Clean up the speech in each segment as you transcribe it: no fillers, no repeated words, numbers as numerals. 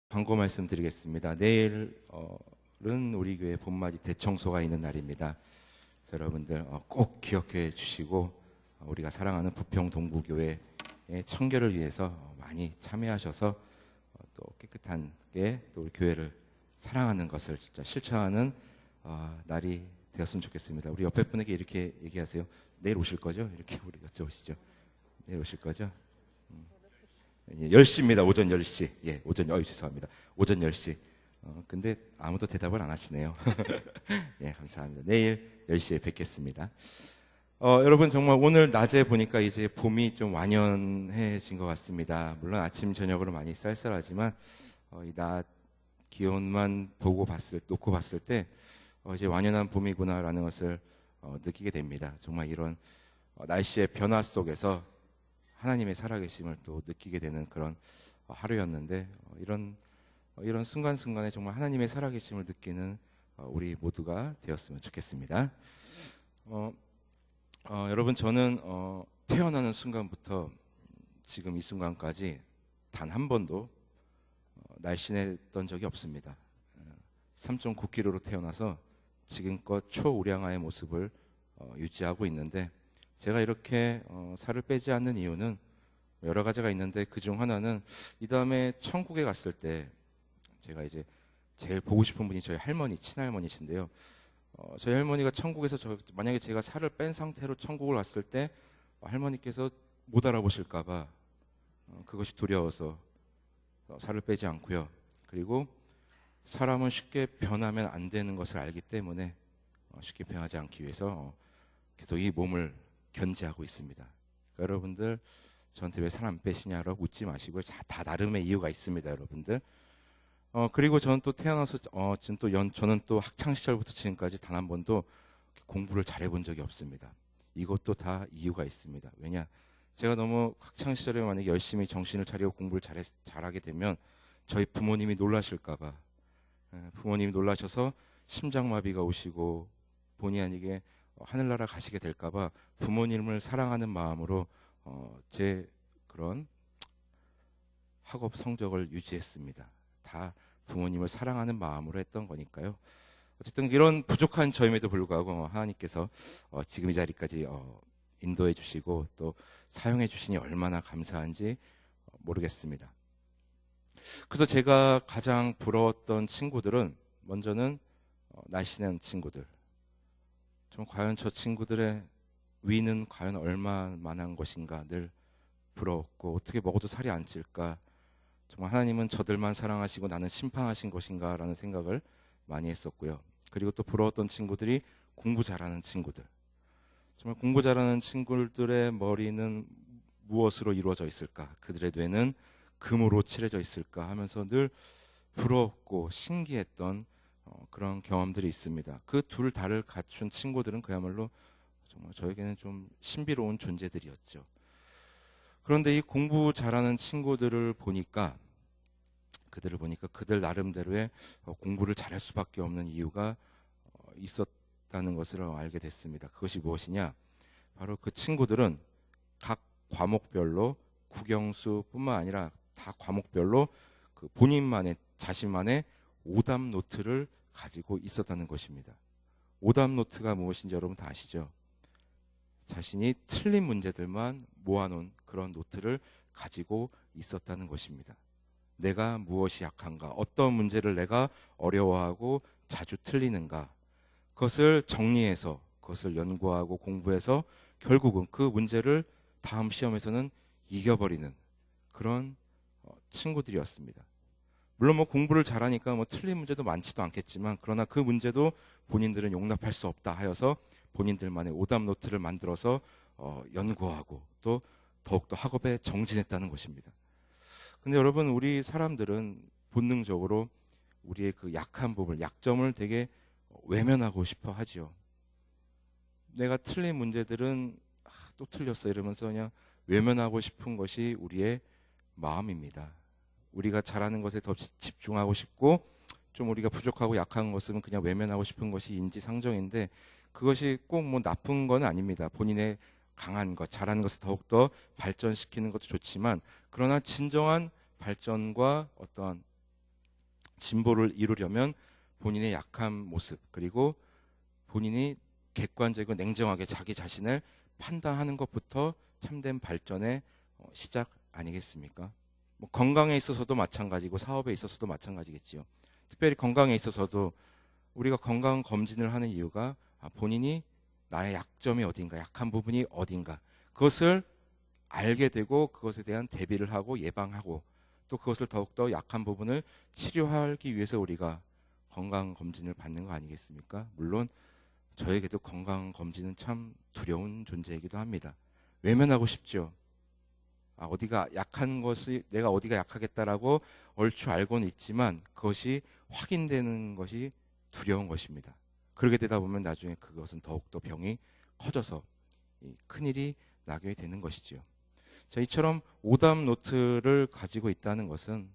광고 말씀드리겠습니다. 내일은 우리 교회 봄맞이 대청소가 있는 날입니다. 그래서 여러분들 꼭 기억해 주시고 우리가 사랑하는 부평 동부교회의 청결을 위해서 많이 참여하셔서 또 깨끗하게 또 우리 교회를 사랑하는 것을 진짜 실천하는 날이 되었으면 좋겠습니다. 우리 옆에 분에게 이렇게 얘기하세요. 내일 오실 거죠? 이렇게 우리 여쭤보시죠. 내일 오실 거죠? 10시입니다. 오전 10시. 예, 죄송합니다. 오전 10시. 근데 아무도 대답을 안 하시네요. 예, 감사합니다. 내일 10시에 뵙겠습니다. 여러분 정말 오늘 낮에 보니까 이제 봄이 좀 완연해진 것 같습니다. 물론 아침, 저녁으로 많이 쌀쌀하지만, 이 낮 기온만 놓고 봤을 때, 이제 완연한 봄이구나라는 것을 느끼게 됩니다. 정말 이런 날씨의 변화 속에서 하나님의 살아계심을 또 느끼게 되는 그런 하루였는데, 이런 순간순간에 정말 하나님의 살아계심을 느끼는 우리 모두가 되었으면 좋겠습니다. 여러분 저는 태어나는 순간부터 지금 이 순간까지 단 한 번도 날씬했던 적이 없습니다. 3.9kg로 태어나서 지금껏 초우량아의 모습을 유지하고 있는데, 제가 이렇게 살을 빼지 않는 이유는 여러 가지가 있는데, 그중 하나는 이 다음에 천국에 갔을 때 제가 이제 제일 보고 싶은 분이 저희 할머니, 친할머니신데요. 저희 할머니가 천국에서 만약에 제가 살을 뺀 상태로 천국을 갔을 때 할머니께서 못 알아보실까봐 그것이 두려워서 살을 빼지 않고요. 그리고 사람은 쉽게 변하면 안 되는 것을 알기 때문에 쉽게 변하지 않기 위해서 계속 이 몸을 견제하고 있습니다. 그러니까 여러분들 저한테 왜 살 안 빼시냐라고 묻지 마시고요. 다 나름의 이유가 있습니다, 여러분들. 그리고 저는 또 태어나서 저는 또 학창 시절부터 지금까지 단 한 번도 공부를 잘해본 적이 없습니다. 이것도 다 이유가 있습니다. 왜냐? 제가 너무 학창 시절에 만약에 열심히 정신을 차리고 공부를 잘하게 되면 저희 부모님이 놀라실까봐, 부모님이 놀라셔서 심장마비가 오시고 본의 아니게 하늘나라 가시게 될까봐 부모님을 사랑하는 마음으로 제 그런 학업 성적을 유지했습니다. 다 부모님을 사랑하는 마음으로 했던 거니까요. 어쨌든 이런 부족한 저임에도 불구하고 하나님께서 지금 이 자리까지 인도해 주시고 또 사용해 주시니 얼마나 감사한지 모르겠습니다. 그래서 제가 가장 부러웠던 친구들은, 먼저는 날씬한 친구들. 좀 과연 저 친구들의 위는 과연 얼마만한 것인가 늘 부러웠고, 어떻게 먹어도 살이 안 찔까, 정말 하나님은 저들만 사랑하시고 나는 심판하신 것인가 라는 생각을 많이 했었고요. 그리고 또 부러웠던 친구들이 공부 잘하는 친구들. 정말 공부 잘하는 친구들의 머리는 무엇으로 이루어져 있을까, 그들의 뇌는 금으로 칠해져 있을까 하면서 늘 부러웠고 신기했던 그런 경험들이 있습니다. 그 둘 다를 갖춘 친구들은 그야말로 정말 저에게는 좀 신비로운 존재들이었죠. 그런데 이 공부 잘하는 친구들을 보니까 그들 나름대로의 공부를 잘할 수밖에 없는 이유가 있었다는 것을 알게 됐습니다. 그것이 무엇이냐? 바로 그 친구들은 각 과목별로 국영수뿐만 아니라 다 과목별로 그 자신만의 오답 노트를 가지고 있었다는 것입니다. 오답 노트가 무엇인지 여러분 다 아시죠? 자신이 틀린 문제들만 모아놓은 그런 노트를 가지고 있었다는 것입니다. 내가 무엇이 약한가, 어떤 문제를 내가 어려워하고 자주 틀리는가, 그것을 정리해서 그것을 연구하고 공부해서 결국은 그 문제를 다음 시험에서는 이겨버리는 그런 친구들이었습니다. 물론 공부를 잘하니까 틀린 문제도 많지도 않겠지만, 그러나 그 문제도 본인들은 용납할 수 없다 하여서 본인들만의 오답 노트를 만들어서 연구하고 또 더욱더 학업에 정진했다는 것입니다. 근데 여러분, 우리 사람들은 본능적으로 우리의 그 약한 부분, 약점을 되게 외면하고 싶어 하지요. 내가 틀린 문제들은 또 틀렸어 이러면서 그냥 외면하고 싶은 것이 우리의 마음입니다. 우리가 잘하는 것에 더 집중하고 싶고, 좀 우리가 부족하고 약한 것은 그냥 외면하고 싶은 것이 인지상정인데, 그것이 꼭 나쁜 건 아닙니다. 본인의 강한 것, 잘하는 것을 더욱더 발전시키는 것도 좋지만, 그러나 진정한 발전과 어떤 진보를 이루려면 본인의 약한 모습, 그리고 본인이 객관적이고 냉정하게 자기 자신을 판단하는 것부터 참된 발전의 시작 아니겠습니까? 뭐 건강에 있어서도 마찬가지고 사업에 있어서도 마찬가지겠지요. 특별히 건강에 있어서도 우리가 건강 검진을 하는 이유가 본인이 나의 약점이 어딘가, 약한 부분이 어딘가, 그것을 알게 되고 그것에 대한 대비를 하고 예방하고 또 그것을 더욱더 약한 부분을 치료하기 위해서 우리가 건강 검진을 받는 거 아니겠습니까? 물론 저에게도 건강 검진은 참 두려운 존재이기도 합니다. 외면하고 싶죠. 어디가 약한 것이, 내가 어디가 약하겠다라고 얼추 알고는 있지만 그것이 확인되는 것이 두려운 것입니다. 그렇게 되다 보면 나중에 그것은 더욱더 병이 커져서 큰일이 나게 되는 것이지요. 자, 이처럼 오답 노트를 가지고 있다는 것은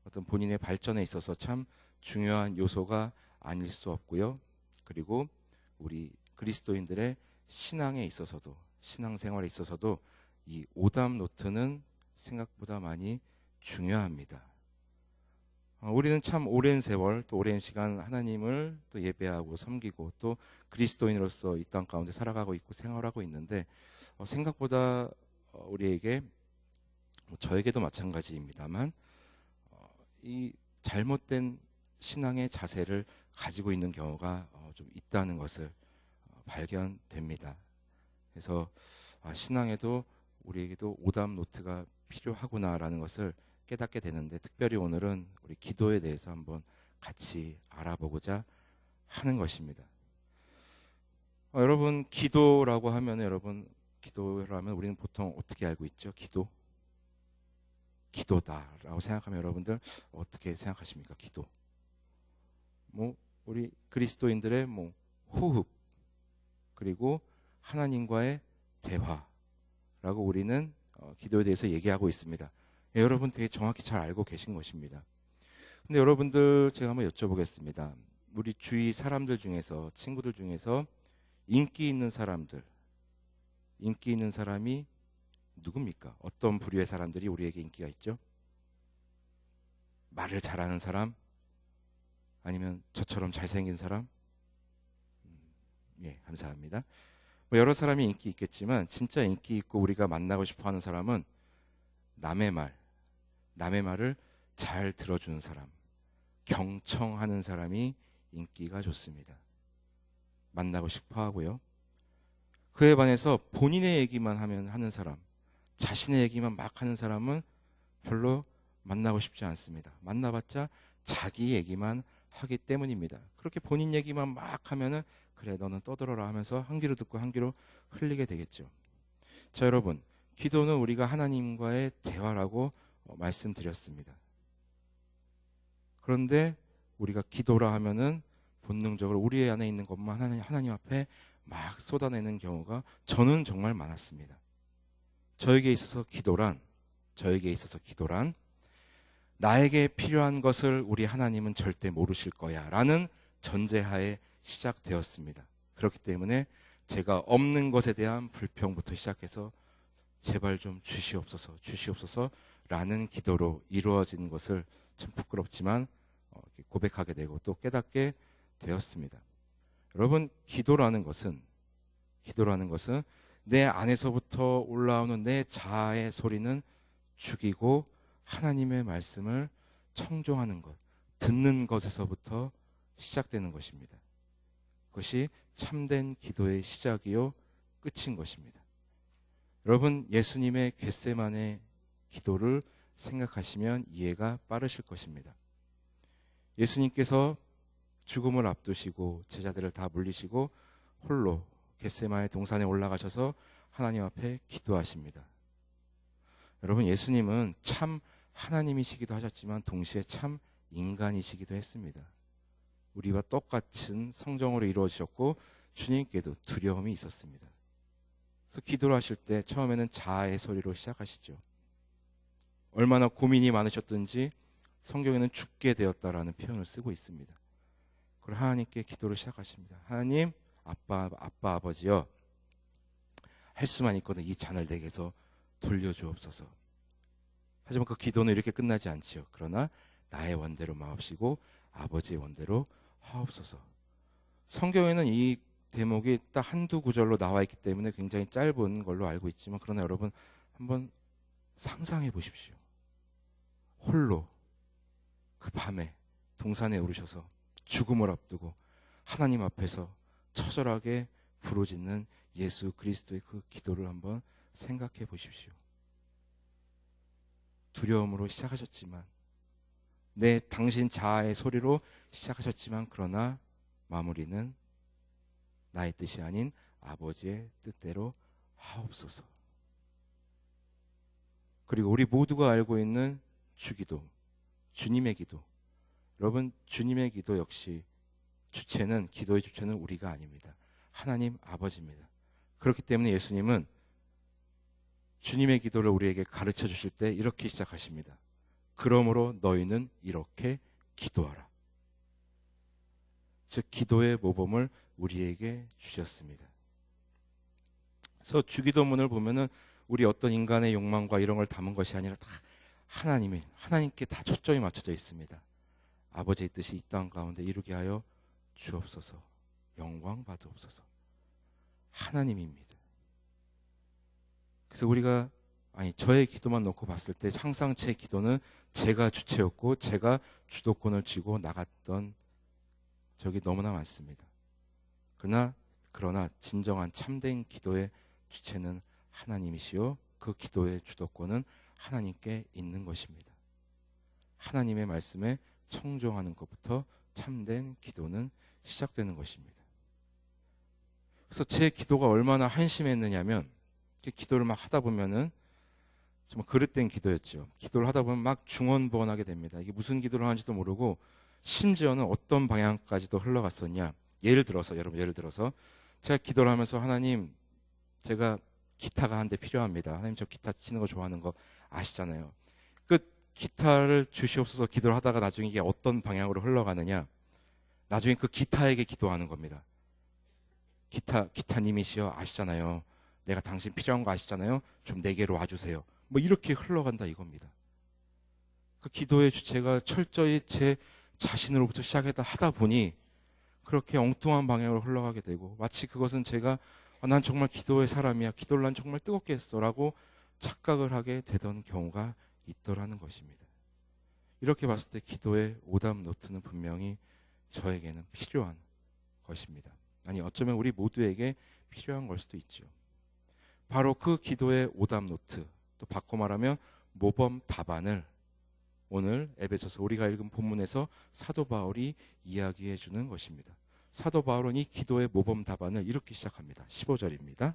어떤 본인의 발전에 있어서 참 중요한 요소가 아닐 수 없고요. 그리고 우리 그리스도인들의 신앙에 있어서도, 신앙생활에 있어서도 이 오답 노트는 생각보다 많이 중요합니다. 우리는 참 오랜 세월 또 오랜 시간 하나님을 또 예배하고 섬기고 또 그리스도인으로서 이 땅 가운데 살아가고 있고 생활하고 있는데 생각보다 우리에게, 저에게도 마찬가지입니다만 이 잘못된 신앙의 자세를 가지고 있는 경우가 좀 있다는 것을 발견됩니다. 그래서 신앙에도 우리에게도 오답 노트가 필요하구나라는 것을 깨닫게 되는데, 특별히 오늘은 우리 기도에 대해서 한번 같이 알아보고자 하는 것입니다. 여러분, 기도라고 하면, 여러분, 기도라면 우리는 보통 어떻게 알고 있죠? 기도다라고 생각하면 여러분들 어떻게 생각하십니까? 기도. 우리 그리스도인들의 호흡, 그리고 하나님과의 대화라고 우리는 기도에 대해서 얘기하고 있습니다. 여러분 되게 정확히 잘 알고 계신 것입니다. 근데 여러분들 제가 한번 여쭤보겠습니다. 우리 주위 사람들 중에서, 친구들 중에서 인기 있는 사람들, 인기 있는 사람이 누굽니까? 어떤 부류의 사람들이 우리에게 인기가 있죠? 말을 잘하는 사람? 아니면 저처럼 잘생긴 사람? 예, 감사합니다. 여러 사람이 인기 있겠지만 진짜 인기 있고 우리가 만나고 싶어 하는 사람은 남의 말을 잘 들어주는 사람, 경청하는 사람이 인기가 좋습니다. 만나고 싶어 하고요. 그에 반해서 본인의 얘기만 하는 사람, 자신의 얘기만 막 하는 사람은 별로 만나고 싶지 않습니다. 만나봤자 자기 얘기만 하기 때문입니다. 그렇게 본인 얘기만 막 하면은 그래 너는 떠들어라 하면서 한 귀로 듣고 한 귀로 흘리게 되겠죠. 자, 여러분, 기도는 우리가 하나님과의 대화라고 말씀드렸습니다. 그런데 우리가 기도라 하면은 본능적으로 우리 안에 있는 것만 하나님 앞에 막 쏟아내는 경우가 저는 정말 많았습니다. 저에게 있어서 기도란 나에게 필요한 것을 우리 하나님은 절대 모르실 거야 라는 전제하에 시작되었습니다. 그렇기 때문에 제가 없는 것에 대한 불평부터 시작해서 제발 좀 주시옵소서 라는 기도로 이루어진 것을 참 부끄럽지만 고백하게 되고 또 깨닫게 되었습니다. 여러분, 기도라는 것은 내 안에서부터 올라오는 내 자아의 소리는 죽이고 하나님의 말씀을 청종하는 것, 듣는 것에서부터 시작되는 것입니다. 그것이 참된 기도의 시작이요 끝인 것입니다. 여러분, 예수님의 겟세마네 기도를 생각하시면 이해가 빠르실 것입니다. 예수님께서 죽음을 앞두시고 제자들을 다 물리시고 홀로 겟세마네 동산에 올라가셔서 하나님 앞에 기도하십니다. 여러분, 예수님은 참 하나님이시기도 하셨지만 동시에 참 인간이시기도 했습니다. 우리와 똑같은 성정으로 이루어지셨고 주님께도 두려움이 있었습니다. 그래서 기도를 하실 때 처음에는 자아의 소리로 시작하시죠. 얼마나 고민이 많으셨든지 성경에는 죽게 되었다라는 표현을 쓰고 있습니다. 그리고 하나님께 기도를 시작하십니다. 하나님, 아버지여, 할 수만 있거든 이 잔을 내게서 돌려주옵소서. 하지만 그 기도는 이렇게 끝나지 않지요. 그러나 나의 원대로 마옵시고 아버지의 원대로 하옵소서. 성경에는 이 대목이 딱 한두 구절로 나와 있기 때문에 굉장히 짧은 걸로 알고 있지만, 그러나 여러분 한번 상상해 보십시오. 홀로 그 밤에 동산에 오르셔서 죽음을 앞두고 하나님 앞에서 처절하게 부르짖는 예수 그리스도의 그 기도를 한번 생각해 보십시오. 두려움으로 시작하셨지만, 당신 자아의 소리로 시작하셨지만, 그러나 마무리는 나의 뜻이 아닌 아버지의 뜻대로 하옵소서. 그리고 우리 모두가 알고 있는 주기도, 주님의 기도. 여러분, 주님의 기도 역시 기도의 주체는 우리가 아닙니다. 하나님 아버지입니다. 그렇기 때문에 예수님은 주님의 기도를 우리에게 가르쳐 주실 때 이렇게 시작하십니다. 그러므로 너희는 이렇게 기도하라. 즉, 기도의 모범을 우리에게 주셨습니다. 그래서 주기도문을 보면은 우리 어떤 인간의 욕망과 이런 걸 담은 것이 아니라 다 하나님께 다 초점이 맞춰져 있습니다. 아버지의 뜻이 이 땅 가운데 이루게 하여 주옵소서. 영광 받으옵소서. 하나님입니다. 그래서 저의 기도만 놓고 봤을 때 항상 제 기도는 제가 주체였고 제가 주도권을 쥐고 나갔던 적이 너무나 많습니다. 그러나 진정한 참된 기도의 주체는 하나님이시요, 그 기도의 주도권은 하나님께 있는 것입니다. 하나님의 말씀에 청종하는 것부터 참된 기도는 시작되는 것입니다. 그래서 제 기도가 얼마나 한심했느냐면, 기도를 막 하다 보면은 정말 그릇된 기도였죠. 기도를 하다 보면 막 중언부언하게 됩니다. 이게 무슨 기도를 하는지도 모르고 심지어는 어떤 방향까지도 흘러갔었냐. 예를 들어서 제가 기도를 하면서, 하나님, 제가 기타가 한 대 필요합니다. 하나님, 저 기타 치는 거 좋아하는 거 아시잖아요. 그 기타를 주시옵소서 기도를 하다가 나중에 이게 어떤 방향으로 흘러가느냐. 나중에 그 기타에게 기도하는 겁니다. 기타님이시여, 아시잖아요. 내가 당신 필요한 거 아시잖아요. 좀 내게로 와주세요. 뭐 이렇게 흘러간다 이겁니다. 그 기도의 주체가 철저히 제 자신으로부터 시작했다 하다 보니 그렇게 엉뚱한 방향으로 흘러가게 되고, 마치 그것은 제가 난 정말 기도의 사람이야, 기도를 난 정말 뜨겁게 했어 라고 착각을 하게 되던 경우가 있더라는 것입니다. 이렇게 봤을 때 기도의 오답 노트는 분명히 저에게는 필요한 것입니다. 아니, 어쩌면 우리 모두에게 필요한 걸 수도 있죠. 바로 그 기도의 오답 노트, 또 바꿔 말하면 모범 답안을 오늘 에베소서 우리가 읽은 본문에서 사도 바울이 이야기해 주는 것입니다. 사도 바울은 이 기도의 모범 답안을 이렇게 시작합니다. 15절입니다.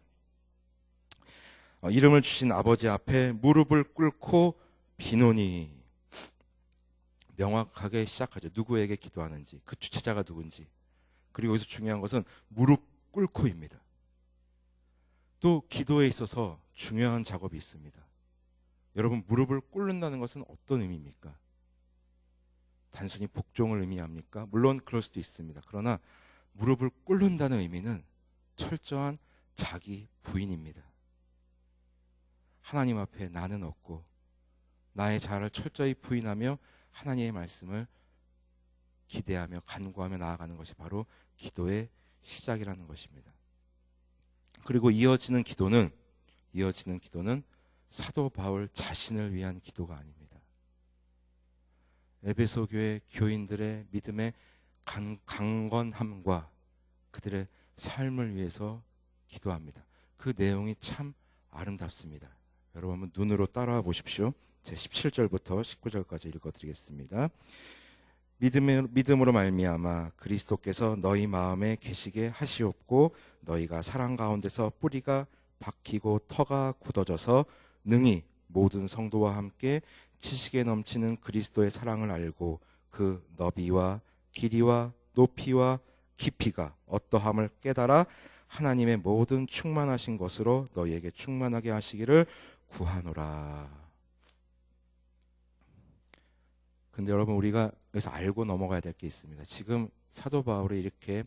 이름을 주신 아버지 앞에 무릎을 꿇고 비노니. 명확하게 시작하죠. 누구에게 기도하는지, 그 주체자가 누군지. 그리고 여기서 중요한 것은 무릎 꿇고입니다. 또 기도에 있어서 중요한 작업이 있습니다. 여러분, 무릎을 꿇는다는 것은 어떤 의미입니까? 단순히 복종을 의미합니까? 물론 그럴 수도 있습니다. 그러나 무릎을 꿇는다는 의미는 철저한 자기 부인입니다. 하나님 앞에 나는 없고 나의 자아를 철저히 부인하며 하나님의 말씀을 기대하며 간구하며 나아가는 것이 바로 기도의 시작이라는 것입니다. 그리고 이어지는 기도는 사도 바울 자신을 위한 기도가 아닙니다. 에베소 교회 교인들의 믿음의 강건함과 그들의 삶을 위해서 기도합니다. 그 내용이 참 아름답습니다. 여러분 한번 눈으로 따라와 보십시오. 제 17절부터 19절까지 읽어드리겠습니다. 믿음으로 말미암아 그리스도께서 너희 마음에 계시게 하시옵고 너희가 사랑 가운데서 뿌리가 박히고 터가 굳어져서 능히 모든 성도와 함께 지식에 넘치는 그리스도의 사랑을 알고 그 너비와 길이와 높이와 깊이가 어떠함을 깨달아 하나님의 모든 충만하신 것으로 너희에게 충만하게 하시기를 구하노라. 근데 여러분, 우리가 여기서 알고 넘어가야 될 게 있습니다. 지금 사도 바울이 이렇게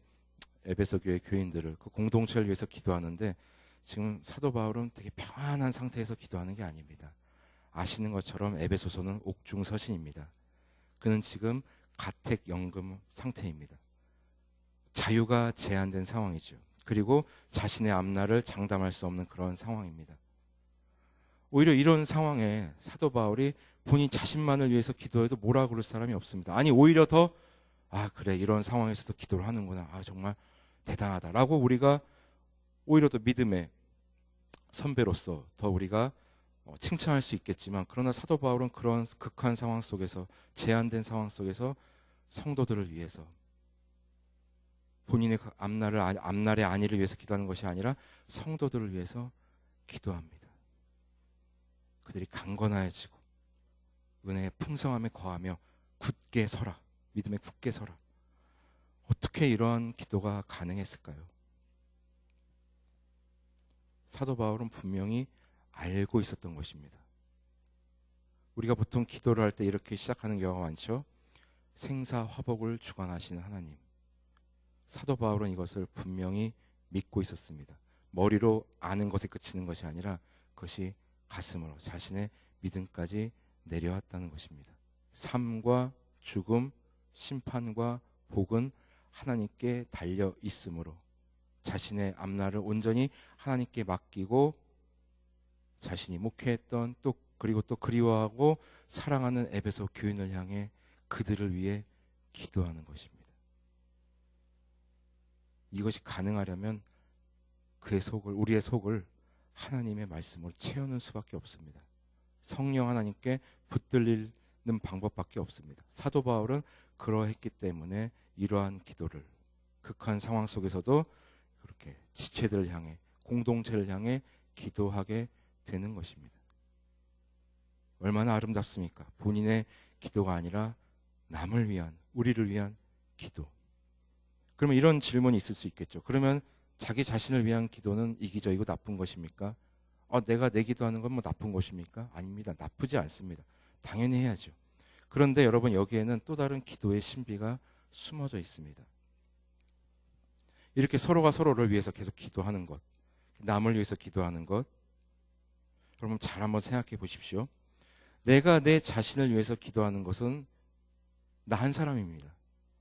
에베소 교회 교인들을, 그 공동체를 위해서 기도하는데, 지금 사도 바울은 되게 평안한 상태에서 기도하는 게 아닙니다. 아시는 것처럼 에베소서는 옥중서신입니다. 그는 지금 가택연금 상태입니다. 자유가 제한된 상황이죠. 그리고 자신의 앞날을 장담할 수 없는 그런 상황입니다. 오히려 이런 상황에 사도 바울이 본인 자신만을 위해서 기도해도 뭐라 그럴 사람이 없습니다. 아니 오히려 더 그래 이런 상황에서도 기도를 하는구나. 정말 대단하다라고 우리가 오히려 더 믿음의 선배로서 더 우리가 칭찬할 수 있겠지만, 그러나 사도 바울은 그런 극한 상황 속에서, 제한된 상황 속에서 성도들을 위해서, 본인의 앞날의 안위를 위해서 기도하는 것이 아니라 성도들을 위해서 기도합니다. 그들이 강건하여지고 은혜의 풍성함에 거하며 굳게 서라, 믿음에 굳게 서라. 어떻게 이러한 기도가 가능했을까요? 사도 바울은 분명히 알고 있었던 것입니다. 우리가 보통 기도를 할 때 이렇게 시작하는 경우가 많죠. 생사화복을 주관하시는 하나님. 사도 바울은 이것을 분명히 믿고 있었습니다. 머리로 아는 것에 그치는 것이 아니라 그것이 가슴으로 자신의 믿음까지 내려왔다는 것입니다. 삶과 죽음, 심판과 복은 하나님께 달려 있으므로 자신의 앞날을 온전히 하나님께 맡기고 자신이 목회했던 그리고 또 그리워하고 사랑하는 에베소 교인을 향해 그들을 위해 기도하는 것입니다. 이것이 가능하려면 우리의 속을 하나님의 말씀으로 채우는 수밖에 없습니다. 성령 하나님께 붙들리는 방법밖에 없습니다. 사도 바울은 그러했기 때문에 이러한 기도를 극한 상황 속에서도 그렇게 지체들을 향해, 공동체를 향해 기도하게 되는 것입니다. 얼마나 아름답습니까? 본인의 기도가 아니라 남을 위한, 우리를 위한 기도. 그러면 이런 질문이 있을 수 있겠죠. 그러면 자기 자신을 위한 기도는 이기적이고 나쁜 것입니까? 내가 내 기도하는 건 뭐 나쁜 것입니까? 아닙니다. 나쁘지 않습니다. 당연히 해야죠. 그런데 여러분, 여기에는 또 다른 기도의 신비가 숨어져 있습니다. 이렇게 서로가 서로를 위해서 계속 기도하는 것, 남을 위해서 기도하는 것, 여러분 잘 한번 생각해 보십시오. 내가 내 자신을 위해서 기도하는 것은 나 한 사람입니다.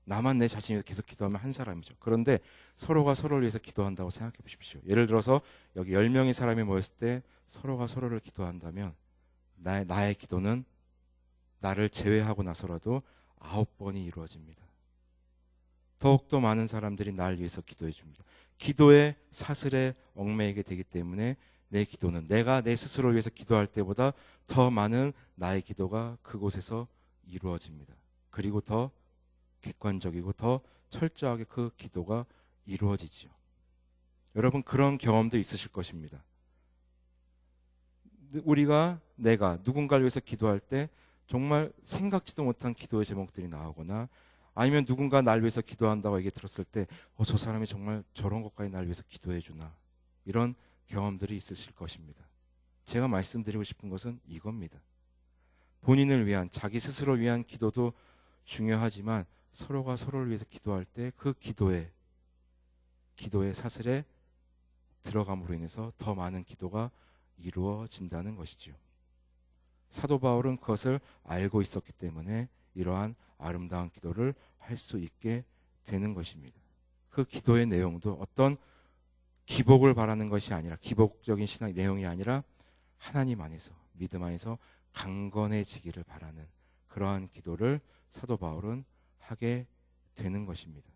나만 내 자신을 위해서 계속 기도하면 한 사람이죠. 그런데 서로가 서로를 위해서 기도한다고 생각해 보십시오. 예를 들어서 여기 10명의 사람이 모였을 때 서로가 서로를 기도한다면 나의 기도는 나를 제외하고 나서라도 9번이 이루어집니다. 더욱더 많은 사람들이 나를 위해서 기도해 줍니다. 기도의 사슬에 얽매이게 되기 때문에 내 기도는 내가 내 스스로를 위해서 기도할 때보다 더 많은 나의 기도가 그곳에서 이루어집니다. 그리고 더 객관적이고 더 철저하게 그 기도가 이루어지죠. 여러분, 그런 경험도 있으실 것입니다. 내가 누군가를 위해서 기도할 때 정말 생각지도 못한 기도의 제목들이 나오거나, 아니면 누군가 나를 위해서 기도한다고 얘기 들었을 때 저 사람이 정말 저런 것까지 나를 위해서 기도해 주나, 이런 경험들이 있으실 것입니다. 제가 말씀드리고 싶은 것은 이겁니다. 본인을 위한, 자기 스스로를 위한 기도도 중요하지만 서로가 서로를 위해서 기도할 때 그 기도의 사슬에 들어감으로 인해서 더 많은 기도가 이루어진다는 것이죠. 사도 바울은 그것을 알고 있었기 때문에 이러한 아름다운 기도를 할 수 있게 되는 것입니다. 그 기도의 내용도 어떤 기복을 바라는 것이 아니라, 기복적인 신앙의 내용이 아니라 하나님 안에서, 믿음 안에서 강건해지기를 바라는 그러한 기도를 사도 바울은 하게 되는 것입니다.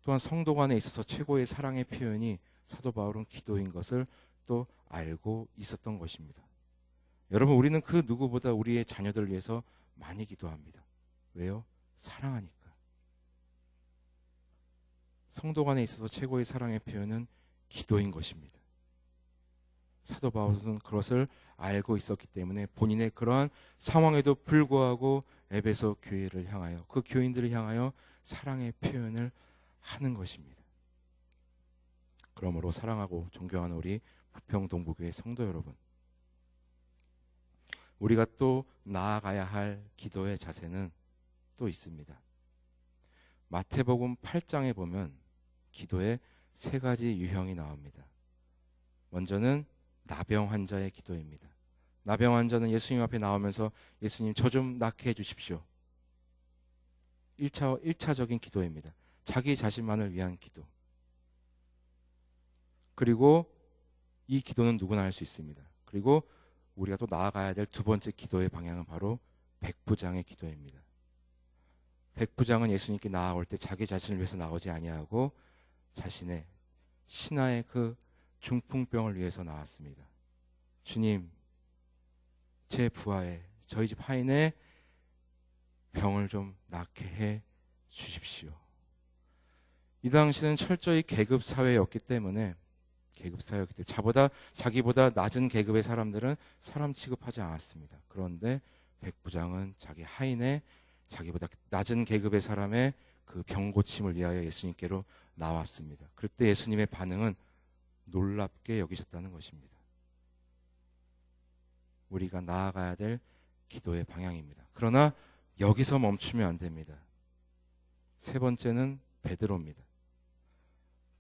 또한 성도 간에 있어서 최고의 사랑의 표현이 사도 바울은 기도인 것을 또 알고 있었던 것입니다. 여러분, 우리는 그 누구보다 우리의 자녀들을 위해서 많이 기도합니다. 왜요? 사랑하니까. 성도 간에 있어서 최고의 사랑의 표현은 기도인 것입니다. 사도 바울은 그것을 알고 있었기 때문에 본인의 그러한 상황에도 불구하고 에베소 교회를 향하여, 그 교인들을 향하여 사랑의 표현을 하는 것입니다. 그러므로 사랑하고 존경하는 우리 부평동부교회 성도 여러분, 우리가 또 나아가야 할 기도의 자세는 또 있습니다. 마태복음 8장에 보면 기도의 3가지 유형이 나옵니다. 먼저는 나병 환자의 기도입니다. 나병 환자는 예수님 앞에 나오면서 예수님 저 좀 낫게 해주십시오. 1차적인 기도입니다. 자기 자신만을 위한 기도. 그리고 이 기도는 누구나 할 수 있습니다. 그리고 우리가 또 나아가야 될 두 번째 기도의 방향은 바로 백부장의 기도입니다. 백부장은 예수님께 나아올 때 자기 자신을 위해서 나오지 아니하고 자신의 신하의 그 중풍병을 위해서 나왔습니다. 주님, 제 부하의 저희 집 하인의 병을 좀 낫게 해 주십시오. 이 당시는 철저히 계급 사회였기 때문에 자기보다 낮은 계급의 사람들은 사람 취급하지 않았습니다. 그런데 백부장은 자기 하인의 자기보다 낮은 계급의 사람의 그 병 고침을 위하여 예수님께로 나왔습니다. 그때 예수님의 반응은 놀랍게 여기셨다는 것입니다. 우리가 나아가야 될 기도의 방향입니다. 그러나 여기서 멈추면 안 됩니다. 세 번째는 베드로입니다.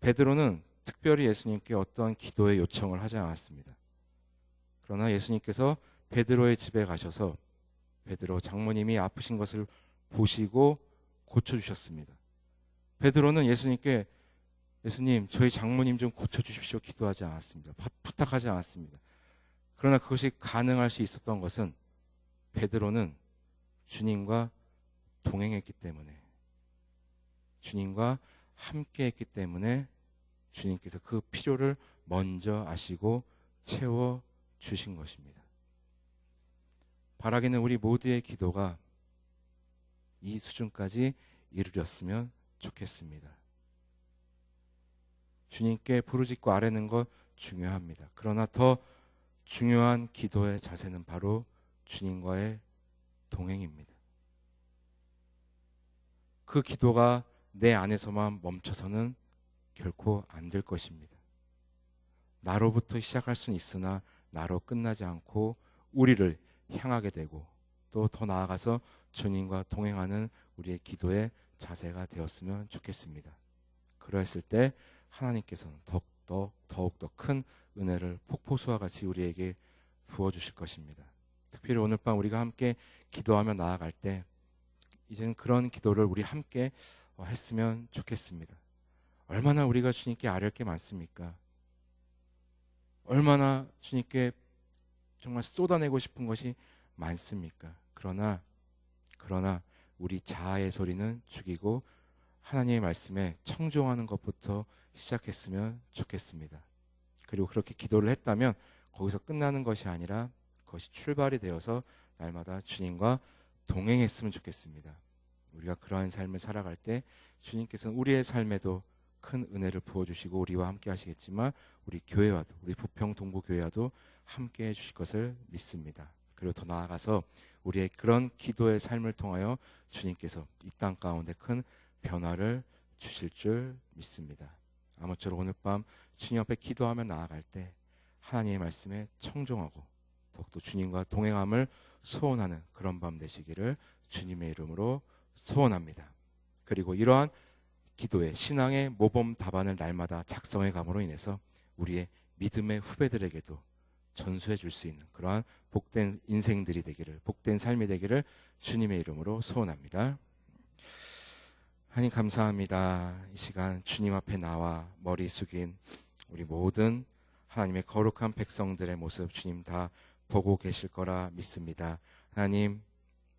베드로는 특별히 예수님께 어떠한 기도의 요청을 하지 않았습니다. 그러나 예수님께서 베드로의 집에 가셔서 베드로 장모님이 아프신 것을 보시고 고쳐주셨습니다. 베드로는 예수님께 예수님 저희 장모님 좀 고쳐주십시오 기도하지 않았습니다. 부탁하지 않았습니다. 그러나 그것이 가능할 수 있었던 것은 베드로는 주님과 동행했기 때문에, 주님과 함께했기 때문에 주님께서 그 필요를 먼저 아시고 채워주신 것입니다. 바라기는 우리 모두의 기도가 이 수준까지 이르렀으면 좋겠습니다. 주님께 부르짖고 아뢰는 것 중요합니다. 그러나 더 중요한 기도의 자세는 바로 주님과의 동행입니다. 그 기도가 내 안에서만 멈춰서는 결코 안 될 것입니다. 나로부터 시작할 수는 있으나 나로 끝나지 않고 우리를 향하게 되고 또 더 나아가서 주님과 동행하는 우리의 기도의 자세가 되었으면 좋겠습니다. 그러했을 때 하나님께서는 더욱더 큰 은혜를 폭포수와 같이 우리에게 부어주실 것입니다. 특별히 오늘 밤 우리가 함께 기도하며 나아갈 때 이제는 그런 기도를 우리 함께 했으면 좋겠습니다. 얼마나 우리가 주님께 아뢰할 게 많습니까? 얼마나 주님께 정말 쏟아내고 싶은 것이 많습니까? 그러나 우리 자아의 소리는 죽이고 하나님의 말씀에 청종하는 것부터 시작했으면 좋겠습니다. 그리고 그렇게 기도를 했다면 거기서 끝나는 것이 아니라 그것이 출발이 되어서 날마다 주님과 동행했으면 좋겠습니다. 우리가 그러한 삶을 살아갈 때 주님께서는 우리의 삶에도 큰 은혜를 부어주시고 우리와 함께 하시겠지만 우리 교회와도 우리 부평 동부교회와도 함께 해주실 것을 믿습니다. 그리고 더 나아가서 우리의 그런 기도의 삶을 통하여 주님께서 이 땅 가운데 큰 변화를 주실 줄 믿습니다. 아무쪼록 오늘 밤 주님 앞에 기도하며 나아갈 때 하나님의 말씀에 청종하고 더욱더 주님과 동행함을 소원하는 그런 밤 되시기를 주님의 이름으로 소원합니다. 그리고 이러한 기도의 신앙의 모범 답안을 날마다 작성해 감으로 인해서 우리의 믿음의 후배들에게도 전수해 줄 수 있는 그러한 복된 인생들이 되기를, 복된 삶이 되기를 주님의 이름으로 소원합니다. 하나님 감사합니다. 이 시간 주님 앞에 나와 머리 숙인 우리 모든 하나님의 거룩한 백성들의 모습 주님 다 보고 계실 거라 믿습니다. 하나님,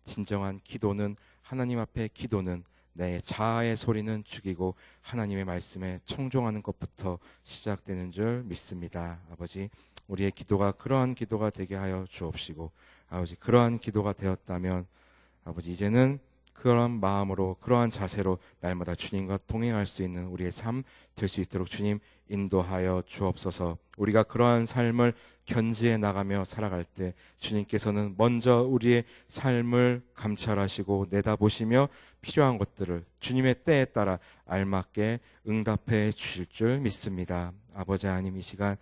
진정한 기도는, 하나님 앞에 기도는 내 자아의 소리는 죽이고 하나님의 말씀에 청종하는 것부터 시작되는 줄 믿습니다. 아버지, 우리의 기도가 그러한 기도가 되게 하여 주옵시고, 아버지, 그러한 기도가 되었다면 아버지 이제는 그러한 마음으로 그러한 자세로 날마다 주님과 동행할 수 있는 우리의 삶 될 수 있도록 주님 인도하여 주옵소서. 우리가 그러한 삶을 견지해 나가며 살아갈 때 주님께서는 먼저 우리의 삶을 감찰하시고 내다보시며 필요한 것들을 주님의 때에 따라 알맞게 응답해 주실 줄 믿습니다. 아버지 하나님, 이 시간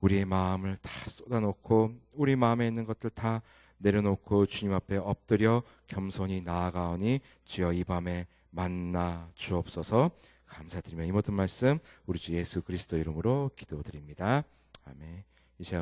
우리의 마음을 다 쏟아놓고 우리 마음에 있는 것들 다 내려놓고 주님 앞에 엎드려 겸손히 나아가오니 주여 이 밤에 만나 주옵소서. 감사드리며 이 모든 말씀 우리 주 예수 그리스도 이름으로 기도드립니다. 아멘. 이제